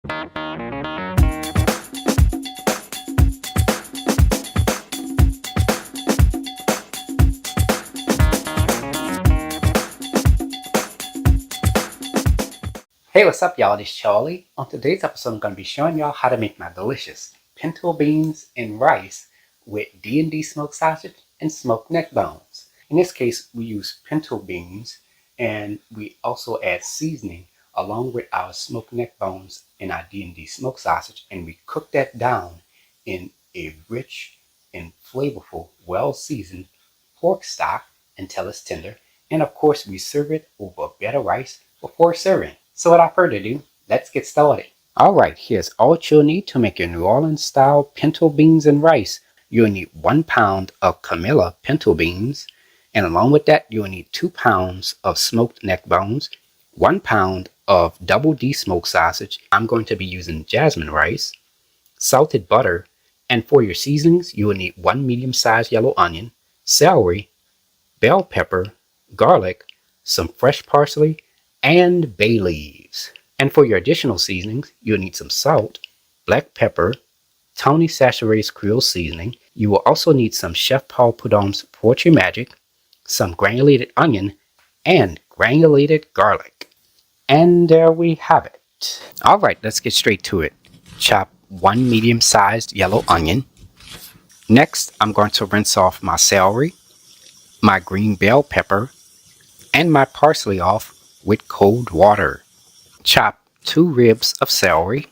Hey, what's up, y'all? This is Charlie. On today's episode, I'm going to be showing y'all how to make my delicious pinto beans and rice with D&D smoked sausage and smoked neck bones. In this case, we use pinto beans and we also add seasoning along with our smoked neck bones and our D&D smoked sausage, and we cook that down in a rich and flavorful, well-seasoned pork stock until it's tender. And of course, we serve it over a bed of rice before serving. So without further ado, let's get started. Alright, here's all you'll need to make your New Orleans style pinto beans and rice. You'll need 1 pound of Camilla pinto beans, and along with that you'll need 2 pounds of smoked neck bones, 1 pound of double D smoked sausage. I'm going to be using jasmine rice, salted butter, and for your seasonings you will need 1 medium-sized yellow onion, celery, bell pepper, garlic, some fresh parsley, and bay leaves. And for your additional seasonings, you'll need some salt, black pepper, Tony Chachere's Creole seasoning. You will also need some Chef Paul Prudhomme's Poetry Magic, some granulated onion, and granulated garlic. And there we have it. Alright, let's get straight to it. Chop 1 medium-sized yellow onion. Next, I'm going to rinse off my celery, my green bell pepper, and my parsley off with cold water. Chop 2 ribs of celery.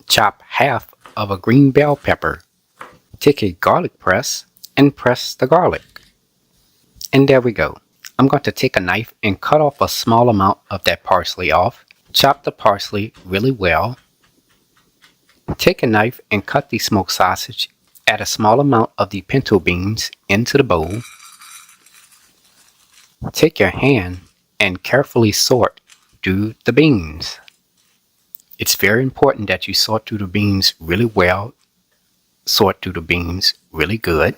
Chop half of a green bell pepper. Take a garlic press and press the garlic. And there we go. I'm going to take a knife and cut off a small amount of that parsley off. Chop the parsley really well. Take a knife and cut the smoked sausage. Add a small amount of the pinto beans into the bowl. Take your hand and carefully sort through the beans. It's very important that you sort through the beans really well, sort through the beans really good,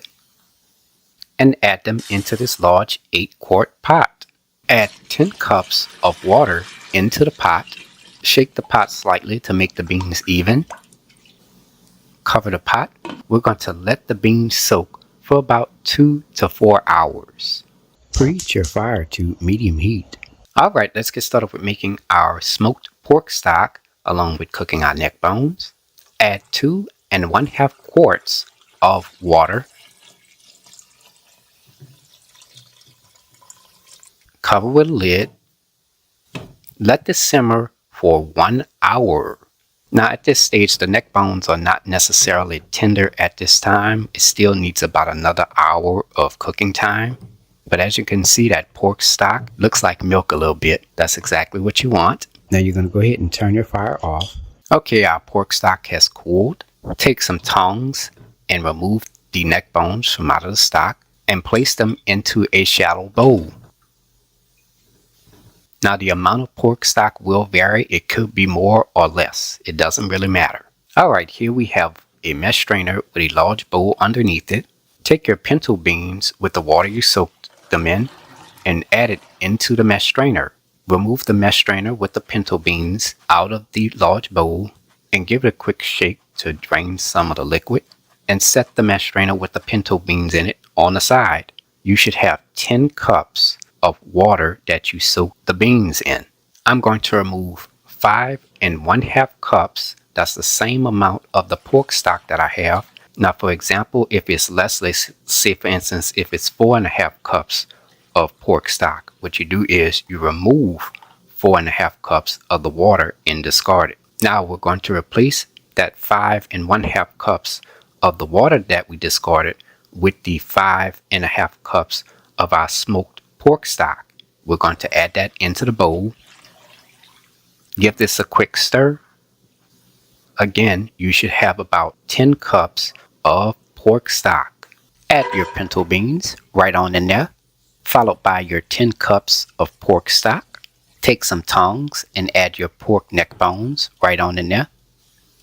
and add them into this large 8-quart pot. Add 10 cups of water into the pot. Shake the pot slightly to make the beans even. Cover the pot. We're going to let the beans soak for about 2 to 4 hours. Preheat your fire to medium heat. Alright, let's get started with making our smoked pork stock along with cooking our neck bones. Add 2 1/2 quarts of water. Cover with a lid. Let this simmer for 1 hour. Now at this stage, the neck bones are not necessarily tender at this time. It still needs about another hour of cooking time. But as you can see, that pork stock looks like milk a little bit. That's exactly what you want. Now you're going to go ahead and turn your fire off. Okay, our pork stock has cooled. Take some tongs and remove the neck bones from out of the stock and place them into a shallow bowl. Now the amount of pork stock will vary. It could be more or less. It doesn't really matter. Alright, here we have a mesh strainer with a large bowl underneath it. Take your pinto beans with the water you soaked them in and add it into the mesh strainer. Remove the mesh strainer with the pinto beans out of the large bowl and give it a quick shake to drain some of the liquid, and set the mesh strainer with the pinto beans in it on the side. You should have 10 cups of water that you soak the beans in. I'm going to remove 5 1/2 cups. That's the same amount of the pork stock that I have. Now, for example, if it's less, let's say for instance, if it's 4 1/2 cups of pork stock, what you do is you remove 4 1/2 cups of the water and discard it. Now we're going to replace that 5 1/2 cups of the water that we discarded with the 5 1/2 cups of our smoked pork stock. We're going to add that into the bowl. Give this a quick stir. Again, you should have about 10 cups of pork stock. Add your pinto beans right on in there, followed by your 10 cups of pork stock. Take some tongs and add your pork neck bones right on in there.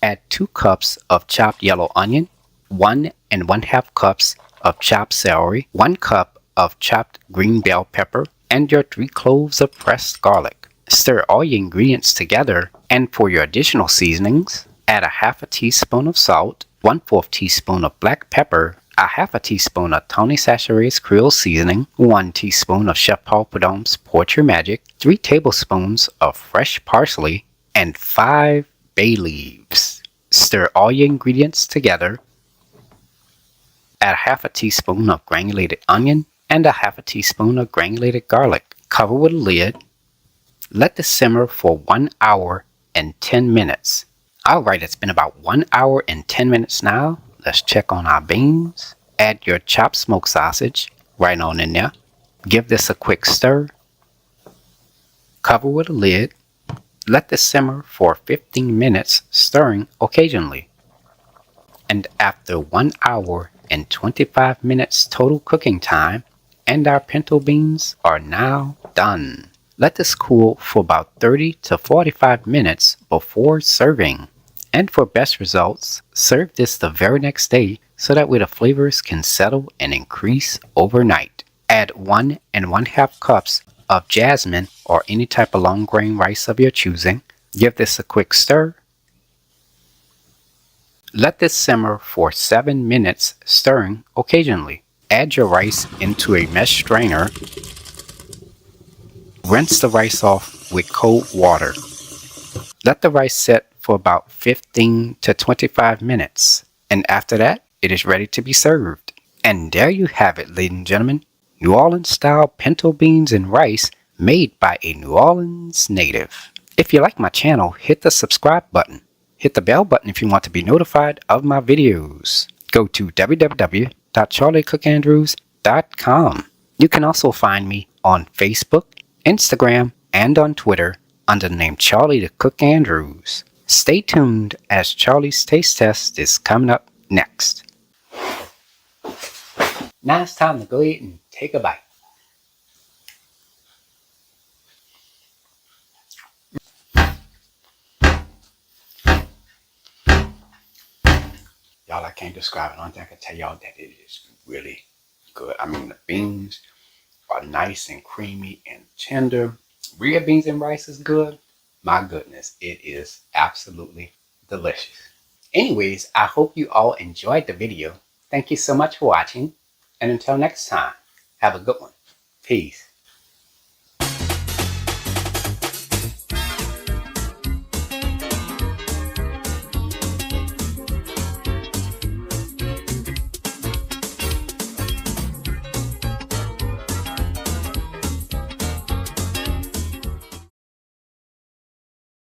Add 2 cups of chopped yellow onion, 1 1/2 cups of chopped celery, 1 cup of chopped green bell pepper, and your 3 cloves of pressed garlic. Stir all your ingredients together, and for your additional seasonings, add a half a teaspoon of salt, 1/4 teaspoon of black pepper, a half a teaspoon of Tony Chachere's Creole seasoning, 1 teaspoon of Chef Paul Prud'homme's Poetry Magic, 3 tablespoons of fresh parsley, and 5 bay leaves. Stir all your ingredients together. Add a half a teaspoon of granulated onion and a half a teaspoon of granulated garlic. Cover with a lid. Let this simmer for 1 hour and 10 minutes. Alright, it's been about 1 hour and 10 minutes now. Let's check on our beans. Add your chopped smoked sausage right on in there. Give this a quick stir. Cover with a lid. Let this simmer for 15 minutes, stirring occasionally. And after 1 hour and 25 minutes total cooking time, and our pinto beans are now done. Let this cool for about 30 to 45 minutes before serving. And for best results, serve this the very next day so that way the flavors can settle and increase overnight. Add 1 1/2 cups of jasmine or any type of long grain rice of your choosing. Give this a quick stir. Let this simmer for 7 minutes, stirring occasionally. Add your rice into a mesh strainer. Rinse the rice off with cold water. Let the rice set for about 15 to 25 minutes, and after that, it is ready to be served. And there you have it, ladies and gentlemen, New Orleans style pinto beans and rice made by a New Orleans native. If you like my channel, hit the subscribe button. Hit the bell button if you want to be notified of my videos. Go to www.charliecookandrews.com. You can also find me on Facebook, Instagram, and on Twitter under the name Charlie the Cook Andrews. Stay tuned as Charlie's Taste Test is coming up next. Now it's time to go ahead and take a bite. Y'all, I can't describe it. Only thing I can tell y'all that it is really good. I mean, the beans are nice and creamy and tender. Red beans and rice is good. My goodness, it is absolutely delicious. Anyways, I hope you all enjoyed the video. Thank you so much for watching. And until next time, have a good one. Peace.